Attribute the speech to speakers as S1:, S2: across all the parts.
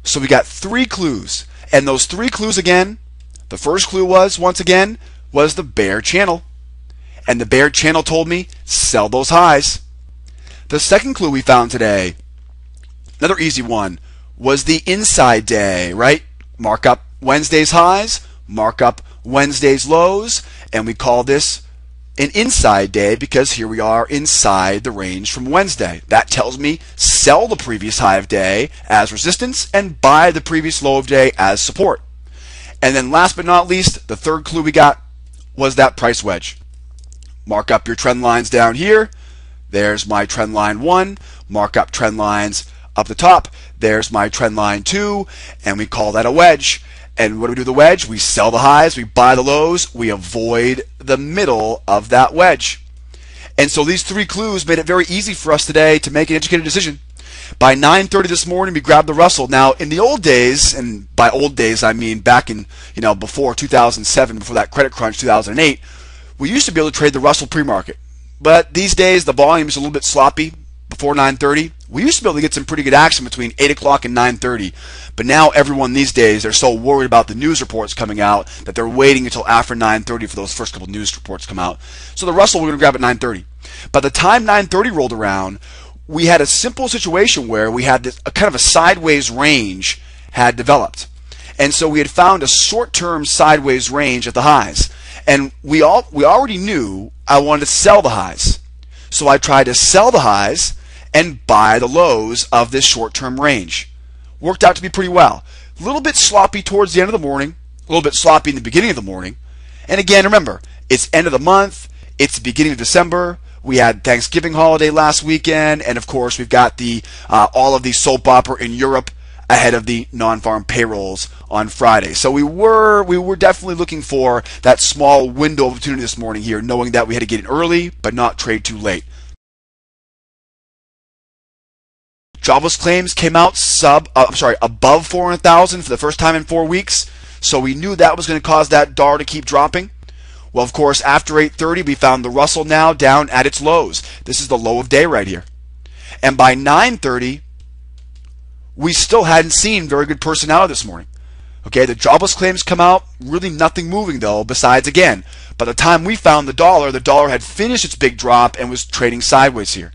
S1: So we got 3 clues. And those 3 clues again, the first clue was, once again, was the bear channel. And the bear channel told me, sell those highs. The second clue we found today, another easy one, was the inside day, right? Mark up Wednesday's highs, mark up Wednesday's lows, and we call this an inside day because here we are inside the range from Wednesday. That tells me sell the previous high of day as resistance and buy the previous low of day as support. And then last but not least, the third clue we got was that price wedge. Mark up your trend lines down here. There's my trend line 1. Mark up trend lines up the top. There's my trend line 2, and we call that a wedge. And what do we do with the wedge? We sell the highs, we buy the lows, we avoid the middle of that wedge. And so these 3 clues made it very easy for us today to make an educated decision. By 9:30 this morning, we grabbed the Russell. Now, in the old days, and by old days I mean back in, before 2007, before that credit crunch, 2008, we used to be able to trade the Russell pre-market. But these days, the volume is a little bit sloppy before 9:30. We used to be able to get some pretty good action between 8 o'clock and 9:30. But now everyone these days, they're so worried about the news reports coming out that they're waiting until after 9:30 for those first couple news reports to come out. So the Russell we're going to grab at 9:30. By the time 9:30 rolled around, we had a simple situation where we had a kind of a sideways range had developed. And so we had found a short-term sideways range at the highs. And we already knew I wanted to sell the highs. So I tried to sell the highs and buy the lows of this short-term range. Worked out to be pretty well. A little bit sloppy towards the end of the morning, a little bit sloppy in the beginning of the morning. And again, remember, it's end of the month, it's the beginning of December. We had Thanksgiving holiday last weekend, and of course we've got the all of the soap opera in Europe ahead of the non-farm payrolls on Friday. So we were definitely looking for that small window of opportunity this morning here, knowing that we had to get in early but not trade too late. Jobless claims came out above 400,000 for the first time in 4 weeks. So we knew that was going to cause that dollar to keep dropping. Well, of course, after 8:30, we found the Russell now down at its lows. This is the low of day right here. And by 9:30, we still hadn't seen very good personality this morning. Okay, the jobless claims come out, really nothing moving though, besides, again, by the time we found the dollar had finished its big drop and was trading sideways here.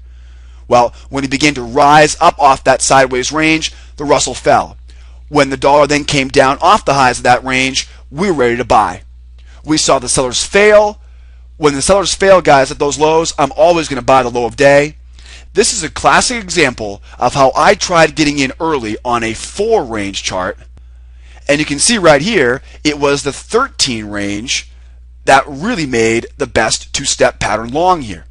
S1: Well, when it began to rise up off that sideways range, the Russell fell. When the dollar then came down off the highs of that range, we were ready to buy. We saw the sellers fail. When the sellers fail, guys, at those lows, I'm always going to buy the low of day. This is a classic example of how I tried getting in early on a 4 range chart. And you can see right here, it was the 13 range that really made the best 2-step pattern long here.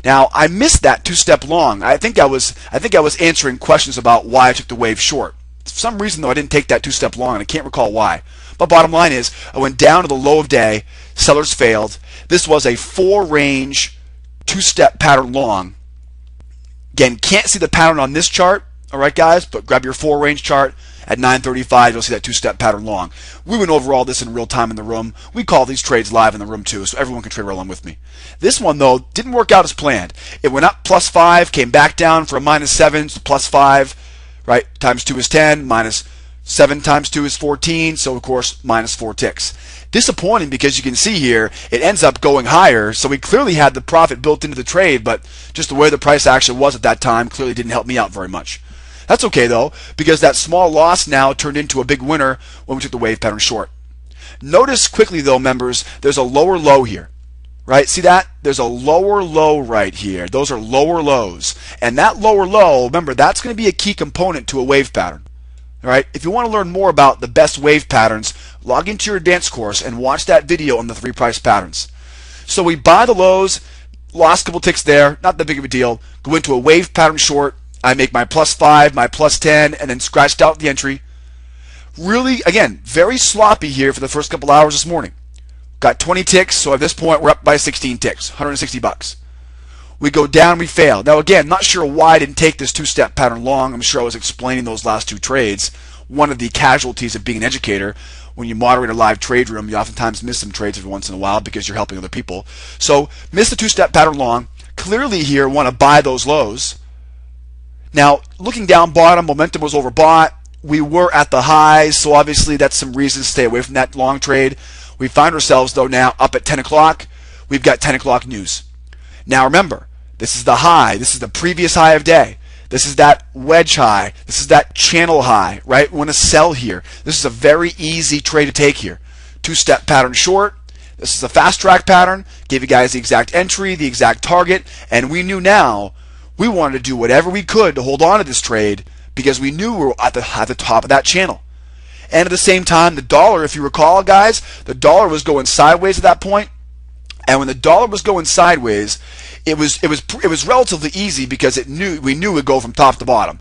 S1: Now, I missed that 2-step long. I think I was answering questions about why I took the wave short. For some reason, though, I didn't take that 2-step long, and I can't recall why. But bottom line is, I went down to the low of day. Sellers failed. This was a 4 range 2-step pattern long. Again, can't see the pattern on this chart, all right, guys, but grab your 4 range chart. At 9:35, you'll see that 2-step pattern long. We went over all this in real time in the room. We call these trades live in the room too, so everyone can trade right along with me. This one, though, didn't work out as planned. It went up +5, came back down for a -7 to +5, right? Times 2 is 10, -7 times 2 is 14, so of course, -4 ticks. Disappointing because you can see here, it ends up going higher, so we clearly had the profit built into the trade, but just the way the price action was at that time clearly didn't help me out very much. That's okay though, because that small loss now turned into a big winner when we took the wave pattern short. Notice quickly though, members, there's a lower low here, right? See that? There's a lower low right here. Those are lower lows. And that lower low, remember, that's going to be a key component to a wave pattern. All right? If you want to learn more about the best wave patterns, log into your advanced course and watch that video on the 3 price patterns. So we buy the lows, lost a couple ticks there, not that big of a deal, go into a wave pattern short. I make my +5, my +10, and then scratched out the entry. Really, again, very sloppy here for the first couple hours this morning. Got 20 ticks, so at this point we're up by 16 ticks, $160. We go down, we fail. Now again, not sure why I didn't take this 2-step pattern long. I'm sure I was explaining those last 2 trades. One of the casualties of being an educator, when you moderate a live trade room, you oftentimes miss some trades every once in a while because you're helping other people. So miss the 2-step pattern long. Clearly here want to buy those lows. Now, looking down bottom, momentum was overbought. we were at the highs, so obviously that's some reason to stay away from that long trade. We find ourselves, though, now up at 10 o'clock. We've got 10 o'clock news. Now remember, this is the high. This is the previous high of day. This is that wedge high. This is that channel high, right? We want to sell here. This is a very easy trade to take here. Two-step pattern short. This is a fast track pattern. Gave you guys the exact entry, the exact target, and we knew now we wanted to do whatever we could to hold on to this trade because we knew we were at the top of that channel. And at the same time, the dollar, if you recall, guys, the dollar was going sideways at that point. And when the dollar was going sideways, it was relatively easy because we knew it would go from top to bottom.